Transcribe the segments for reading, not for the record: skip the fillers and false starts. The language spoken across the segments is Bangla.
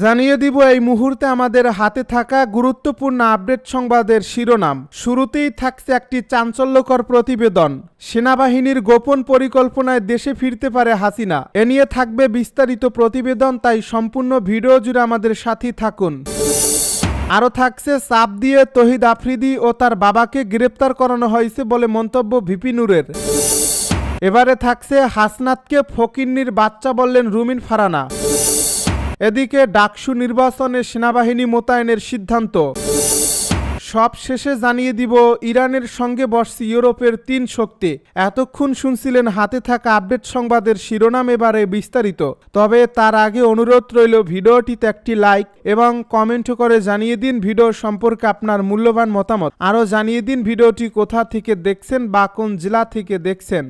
জানিয়ে দিব এই মুহূর্তে আমাদের হাতে থাকা গুরুত্বপূর্ণ আপডেট সংবাদের শিরোনাম। শুরুতেই থাকছে একটি চাঞ্চল্যকর প্রতিবেদন। সেনাবাহিনীর গোপন পরিকল্পনায় দেশে ফিরতে পারে হাসিনা। এ নিয়ে থাকবে বিস্তারিত প্রতিবেদন, তাই সম্পূর্ণ ভিডিও জুড়ে আমাদের সাথেই থাকুন। আরও থাকছে চাপ দিয়ে তহিদ আফ্রিদি ও তার বাবাকে গ্রেপ্তার করানো হয়েছে বলে মন্তব্য ভিপি নূরের। এবারে থাকছে হাসনাতকে ফকিন্নির বাচ্চা বললেন রুমিন ফারহানা। এদিকে ডাকসু নির্বাচনে সেনাবাহিনী মোতায়েনের সিদ্ধান্ত। সব শেষে জানিয়ে দিব ইরানের সঙ্গে বসছে ইউরোপের 3 শক্তি। এতক্ষণ শুনছিলেন হাতে থাকা আপডেট সংবাদের শিরোনাম, এবারে বিস্তারিত। তবে তার আগে অনুরোধ রইল ভিডিওটিতে একটি লাইক এবং কমেন্ট করে জানিয়ে দিন ভিডিও সম্পর্কে আপনার মূল্যবান মতামত। আরও জানিয়ে দিন ভিডিওটি কোথা থেকে দেখছেন বা কোন জেলা থেকে দেখছেন।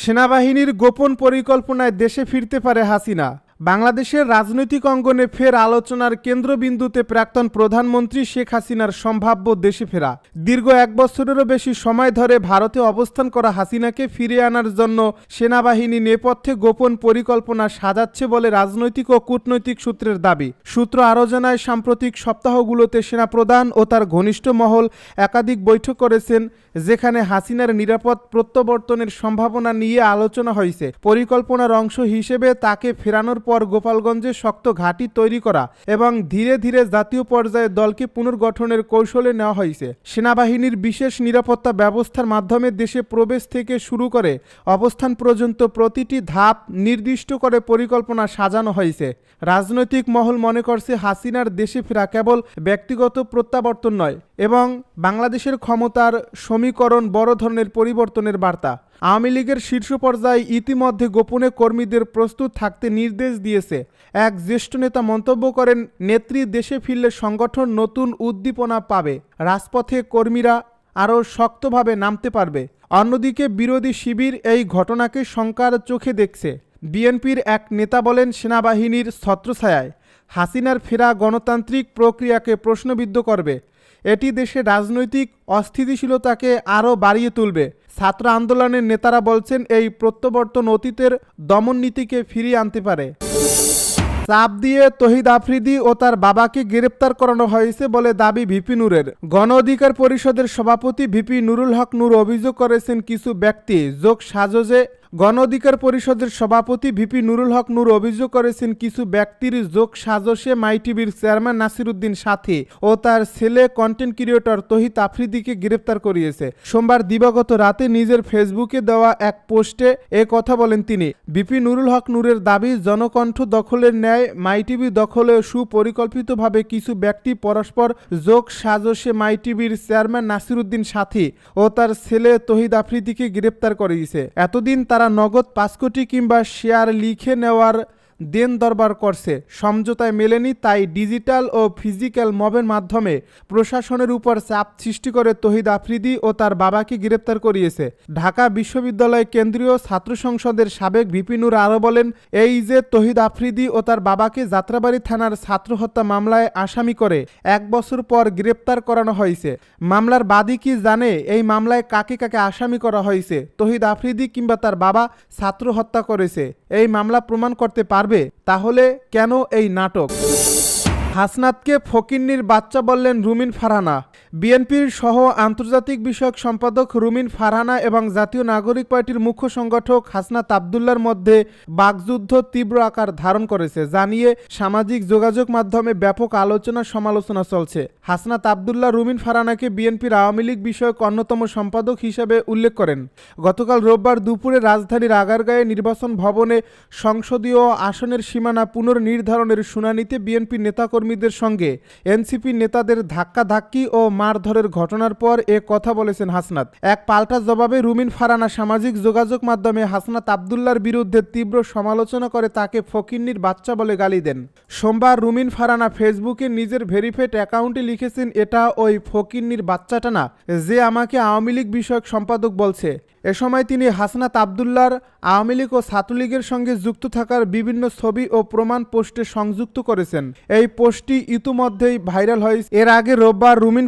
সেনাবাহিনীর গোপন পরিকল্পনায় দেশে ফিরতে পারে হাসিনা। বাংলাদেশের রাজনৈতিক অঙ্গনে ফের আলোচনার কেন্দ্রবিন্দুতে প্রাক্তন প্রধানমন্ত্রী শেখ হাসিনার সম্ভাব্য দেশে ফেরা। দীর্ঘ 1 বছরেরও বেশি সময় ধরে ভারতে অবস্থান করা হাসিনাকে ফিরিয়ে আনার জন্য সেনাবাহিনী নেপথ্যে গোপন পরিকল্পনা সাজাচ্ছে বলে রাজনৈতিক ও কূটনৈতিক সূত্রের দাবি। সূত্র আরও জানায়, সাম্প্রতিক সপ্তাহগুলোতে সেনাপ্রধান ও তার ঘনিষ্ঠ মহল একাধিক বৈঠক করেছেন, যেখানে হাসিনার নিরাপদ প্রত্যাবর্তনের সম্ভাবনা নিয়ে আলোচনা হয়েছে। পরিকল্পনার অংশ হিসেবে তাকে ফেরানোর পর গোপালগঞ্জে শক্ত ঘাঁটি তৈরি করা এবং ধীরে ধীরে জাতীয় পর্যায়ে দলকে পুনর্গঠনের কৌশলে নেওয়া হয়েছে। সেনাবাহিনীর বিশেষ নিরাপত্তা ব্যবস্থার মাধ্যমে দেশে প্রবেশ থেকে শুরু করে অবস্থান পর্যন্ত প্রতিটি ধাপ নির্দিষ্ট করে পরিকল্পনা সাজানো হয়েছে। রাজনৈতিক মহল মনে করছে হাসিনার দেশে ফেরা কেবল ব্যক্তিগত প্রত্যাবর্তন নয়, এবং বাংলাদেশের ক্ষমতার সমীকরণ বড় ধরনের পরিবর্তনের বার্তা। আওয়ামী লীগের শীর্ষ পর্যায়ে ইতিমধ্যে গোপনে কর্মীদের প্রস্তুত থাকতে নির্দেশ দিয়েছে। এক জ্যেষ্ঠ নেতা মন্তব্য করেন, নেত্রী দেশে ফিরলে সংগঠন নতুন উদ্দীপনা পাবে, রাজপথে কর্মীরা আরও শক্তভাবে নামতে পারবে। অন্যদিকে বিরোধী শিবির এই ঘটনাকে শঙ্কার চোখে দেখছে। বিএনপির এক নেতা বলেন, সেনাবাহিনীর ছত্রছায়ায় হাসিনার ফেরা গণতান্ত্রিক প্রক্রিয়াকে প্রশ্নবিদ্ধ করবে। এটি দেশের রাজনৈতিক অস্থিতিশীলতাকে আরও বাড়িয়ে তুলবে। ছাত্র আন্দোলনের নেতারা বলছেন, এই প্রত্যাবর্তন অতীতের দমন নীতিকে ফিরিয়ে আনতে পারে। চাপ দিয়ে তহিদ আফ্রিদি ও তার বাবাকে গ্রেপ্তার করানো হয়েছে বলে দাবি ভিপি নূরের। গণ অধিকার পরিষদের সভাপতি ভিপি নুরুল হক নূর অভিযোগ করেছেন, কিছু ব্যক্তি যোগ সাজসে গণ অধিকার পরিষদের সভাপতি ভিপি নুরুল হক নূর অভিযোগ করেছেন, কিছু ব্যক্তির যোগ সাজসে মাই টিভির চেয়ারম্যান নাসিরউদ্দিন সাথী ও তার ছেলে কন্টেন্ট ক্রিয়েটর তহিদ আফ্রিদিকে গ্রেপ্তার করিয়েছে। সোমবার দিবাগত রাতে নিজের ফেসবুকে দেওয়া এক পোস্টে এ কথা বলেন তিনি। ভিপি নুরুল হক নূরের দাবি, জনকণ্ঠ দখলের ন্যায় মাই টিভি দখলে সুপরিকল্পিতভাবে কিছু ব্যক্তি পরস্পর যোগ সাজসে মাই টিভির চেয়ারম্যান নাসিরউদ্দিন সাথী ও তার ছেলে তহিদ আফ্রিদিকে গ্রেপ্তার করিয়েছে। এতদিন তারা নগদ 5 কোটি কিংবা শেয়ার লিখে নেওয়ার দেন দরবার করছে, সমঝোতায় মেলেনি। তাই ডিজিটাল ও ফিজিক্যাল মবের মাধ্যমে প্রশাসনের উপর চাপ সৃষ্টি করে তহিদ আফ্রিদি ও তার বাবাকে গ্রেপ্তার করিয়েছে। ঢাকা বিশ্ববিদ্যালয় কেন্দ্রীয় ছাত্র সংসদের সাবেক ভিপি নূর আরও বলেন, এই যে তহিদ আফ্রিদি ও তার বাবাকে যাত্রাবাড়ি থানার ছাত্র হত্যা মামলায় আসামি করে 1 বছর পর গ্রেপ্তার করানো হয়েছে। মামলার বাদী কি জানে এই মামলায় কাকে কাকে আসামি করা হয়েছে? তহিদ আফ্রিদি কিংবা তার বাবা ছাত্র হত্যা করেছে, এই মামলা প্রমাণ করতে পারবে? তাহলে কেন এই নাটক? হাসনাতকে ফকিন্নির বাচ্চা বললেন রুমিন ফারহানা। বিএনপির সহ আন্তর্জাতিক বিষয়ক সম্পাদক রুমিন ফারহানা এবং জাতীয় নাগরিক পার্টির মুখ্য সংগঠক হাসনাত আবদুল্লার মধ্যে বাকযুদ্ধ তীব্র আকার ধারণ করেছে, জানিয়ে সামাজিক যোগাযোগ মাধ্যমে ব্যাপক আলোচনা সমালোচনা চলছে। হাসনাত আবদুল্লাহ রুমিন ফারহানাকে বিএনপির আওয়ামী লীগ বিষয়ক অন্যতম সম্পাদক হিসেবে উল্লেখ করেন। গতকাল রোববার দুপুরে রাজধানীর আগারগাঁয়ে নির্বাচন ভবনে সংসদীয় আসনের সীমানা পুনর্নির্ধারণের শুনানিতে বিএনপি নেতাকর্মীদের সঙ্গে এনসিপি নেতাদের ধাক্কাধাক্কি ও মারধরের ঘটনার পর এ কথা বলেছেন হাসনাত। এক পাল্টা জবাবে রুমিন ফারহানা সামাজিক যোগাযোগ মাধ্যমে হাসনাত আবদুল্লার বিরুদ্ধে তীব্র সমালোচনা করে তাকে ফকিন্নির বাচ্চা বলে গালি দেন। সোমবার রুমিন ফারহানা ফেসবুকে নিজের ভেরিফাইড অ্যাকাউন্টে লিখেছেন, এটা ওই ফকিন্নির বাচ্চাটা না যে আমাকে আওয়ামী লীগ বিষয়ক সম্পাদক বলছে। এ সময় তিনি হাসনাত আবদুল্লাহর আওয়ামী লীগ ও ছাত্রলীগের সঙ্গে যুক্ত থাকার বিভিন্ন ছবি ও প্রমাণ পোস্টে সংযুক্ত করেছেন। এই পোস্টটি ইতিমধ্যেই ভাইরাল হয়েছে। এর আগে রোববার রুমিন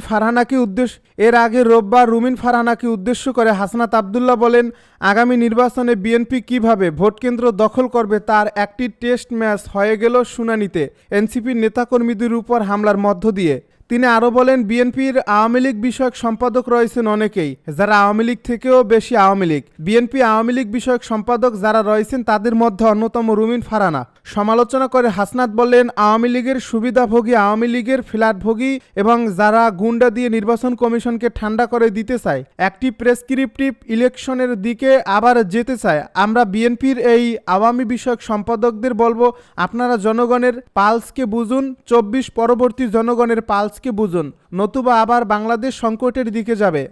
ফারহানাকে উদ্দেশ্য করে হাসনাত আবদুল্লাহ বলেন, আগামী নির্বাচনে বিএনপি কিভাবে ভোটকেন্দ্র দখল করবে তার একটি টেস্ট ম্যাচ হয়ে গেল শুনানিতে এনসিপির নেতাকর্মীদের উপর হামলার মধ্য দিয়ে। তিনি আরও বলেন, বিএনপির আওয়ামী লীগ বিষয়ক সম্পাদক রয়েছেন অনেকেই, যারা আওয়ামী লীগ থেকেও বেশি আওয়ামী লীগ। বিএনপি আওয়ামী লীগ বিষয়ক সম্পাদক যারা রয়েছেন তাদের মধ্যে অন্যতম রুমিন ফারহানা। সমালোচনা করে হাসনাত বললেন, আওয়ামী লীগের সুবিধাভোগী, আওয়ামী লীগের ফ্ল্যাটভোগী এবং যারা গুন্ডা দিয়ে নির্বাচন কমিশনকে ঠান্ডা করে দিতে চায়, একটি প্রেসক্রিপটিভ ইলেকশনের দিকে আবার যেতে চায়। আমরা বিএনপির এই আওয়ামী বিষয়ক সম্পাদকদের বলবো, আপনারা জনগণের পালসকে বুঝুন, 24 পরবর্তী জনগণের পালসকে বুঝুন, নতুবা আবার বাংলাদেশ সংকটের দিকে যাবে।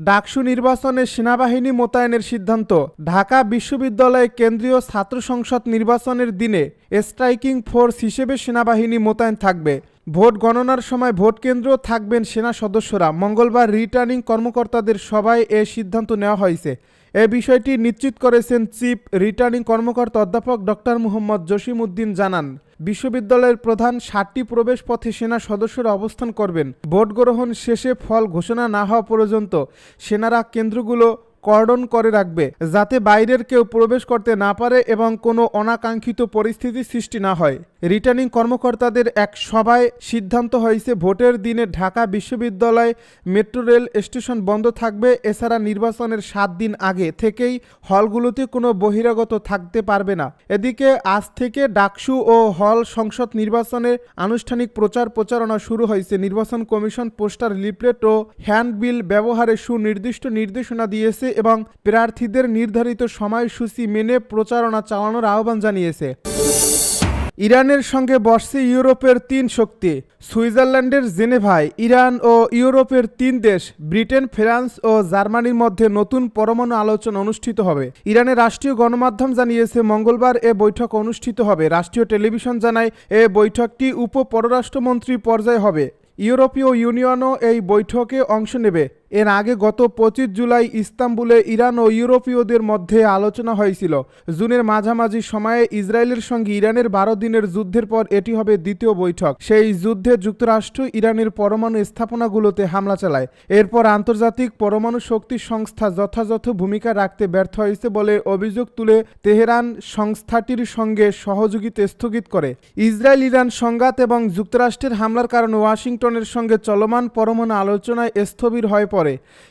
ডাকসু নির্বাচনে সেনাবাহিনী মোতায়েনের সিদ্ধান্ত। ঢাকা বিশ্ববিদ্যালয়ে কেন্দ্রীয় ছাত্র সংসদ নির্বাচনের দিনে স্ট্রাইকিং ফোর্স হিসেবে সেনাবাহিনী মোতায়েন থাকবে। ভোট গণনার সময় ভোট কেন্দ্র থাকবেন সেনা সদস্যরা। মঙ্গলবার রিটার্নিং কর্মকর্তাদের সভায় এ সিদ্ধান্ত নেওয়া হয়েছে। এ বিষয়টি নিশ্চিত করেছেন চিফ রিটার্নিং কর্মকর্তা অধ্যাপক ডক্টর মোহাম্মদ জসিম উদ্দিন। জানান, বিশ্ববিদ্যালয়ের প্রধান 7টি প্রবেশ পথে সেনা সদস্যরা অবস্থান করবেন। ভোট গ্রহণ শেষে ফল ঘোষণা না হওয়া পর্যন্ত সেনারা কেন্দ্রগুলো কর্ডন করে রাখবে, যাতে বাইরের কেউ প্রবেশ করতে না পারে এবং কোনো অনাকাঙ্ক্ষিত পরিস্থিতি সৃষ্টি না হয়। রিটার্নিং কর্মকর্তাদের এক সভায় সিদ্ধান্ত হয়েছে, ভোটের দিনে ঢাকা বিশ্ববিদ্যালয় মেট্রো রেল স্টেশন বন্ধ থাকবে। এছাড়া নির্বাচনের 7 দিন আগে থেকেই হলগুলোতে কোনো বহিরাগত থাকতে পারবে না। এদিকে আজ থেকে ডাকসু ও হল সংসদ নির্বাচনের আনুষ্ঠানিক প্রচারণা শুরু হয়েছে। নির্বাচন কমিশন পোস্টার, লিফলেট ও হ্যান্ডবিল ব্যবহারে সুনির্দিষ্ট নির্দেশনা দিয়েছে এবং প্রার্থীদের নির্ধারিত সময়সূচি মেনে প্রচারণা চালানোর আহ্বান জানিয়েছে। ইরানের সঙ্গে বসছে ইউরোপের 3 শক্তি। সুইজারল্যান্ডের জেনেভায় ইরান ও ইউরোপের 3 দেশ ব্রিটেন, ফ্রান্স ও জার্মানির মধ্যে নতুন পরমাণু আলোচনা অনুষ্ঠিত হবে। ইরানের রাষ্ট্রীয় গণমাধ্যম জানিয়েছে, মঙ্গলবার এ বৈঠক অনুষ্ঠিত হবে। রাষ্ট্রীয় টেলিভিশন জানায়, এ বৈঠকটি উপ পররাষ্ট্রমন্ত্রী পর্যায়ে হবে। ইউরোপীয় ইউনিয়নও এই বৈঠকে অংশ নেবে। এর আগে গত 25 জুলাই ইস্তাম্বুলে ইরান ও ইউরোপীয়দের মধ্যে আলোচনা হয়েছিল। জুনের মাঝামাঝি সময়ে ইসরায়েলের সঙ্গে ইরানের 12 দিনের যুদ্ধের পর এটি হবে দ্বিতীয় বৈঠক। সেই যুদ্ধে যুক্তরাষ্ট্র ইরানের পরমাণু স্থাপনাগুলোতে হামলা চালায়। এরপর আন্তর্জাতিক পরমাণু শক্তি সংস্থা যথাযথ ভূমিকা রাখতে ব্যর্থ হয়েছে বলে অভিযোগ তুলে তেহরান সংস্থাটির সঙ্গে সহযোগিতা স্থগিত করে। ইসরায়েল ইরান সংঘাত এবং যুক্তরাষ্ট্রের হামলার কারণে ওয়াশিংটনের সঙ্গে চলমান পরমাণু আলোচনায় স্থবির হয়ে পড়ে।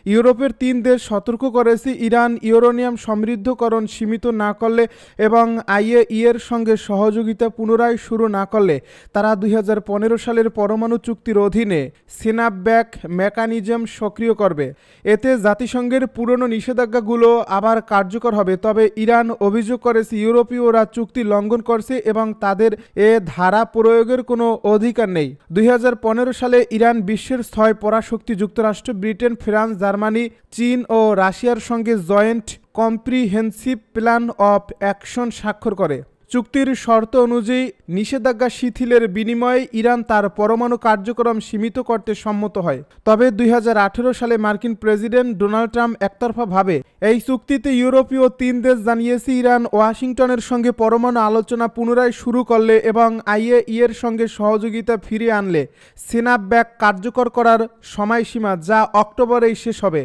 ইউরোপের 3 দেশ সতর্ক করেছে, ইরান ইউরেনিয়াম সমৃদ্ধকরণ সীমিত না করলে এবং আইএইএর সঙ্গে সহযোগিতা পুনরায় শুরু না করলে তারা 2015 সালের পরমাণু চুক্তির অধীনে স্ন্যাপব্যাক মেকানিজম সক্রিয় করবে। এতে জাতিসংঘের পুরনো নিষেধাজ্ঞাগুলো আবার কার্যকর হবে। তবে ইরান অভিযোগ করেছে, ইউরোপীয়রা চুক্তি লঙ্ঘন করছে এবং তাদের এ ধারা প্রয়োগের কোনো অধিকার নেই। 2015 সালে ইরান বিশ্বের 6 পরাশক্তি যুক্তরাষ্ট্র, ব্রিটেন, ফ্রান্স, জার্মানি, চীন ও রাশিয়ার সঙ্গে joint comprehensive plan of action স্বাক্ষর করে। চুক্তির শর্ত অনুযায়ী নিষেধাজ্ঞা শিথিলের বিনিময়ে ইরান তার পরমাণু কার্যক্রম সীমিত করতে সম্মত হয়। তবে 2018 সালে মার্কিন প্রেসিডেন্ট ডোনাল্ড ট্রাম্প একতরফাভাবে এই চুক্তিতে ইউরোপীয় 3 দেশ জানিয়েছে, ইরান ওয়াশিংটনের সঙ্গে পরমাণু আলোচনা পুনরায় শুরু করলে এবং আইএইএর সঙ্গে সহযোগিতা ফিরিয়ে আনলে স্ন্যাপব্যাক কার্যকর করার সময়সীমা, যা অক্টোবরেই শেষ হবে।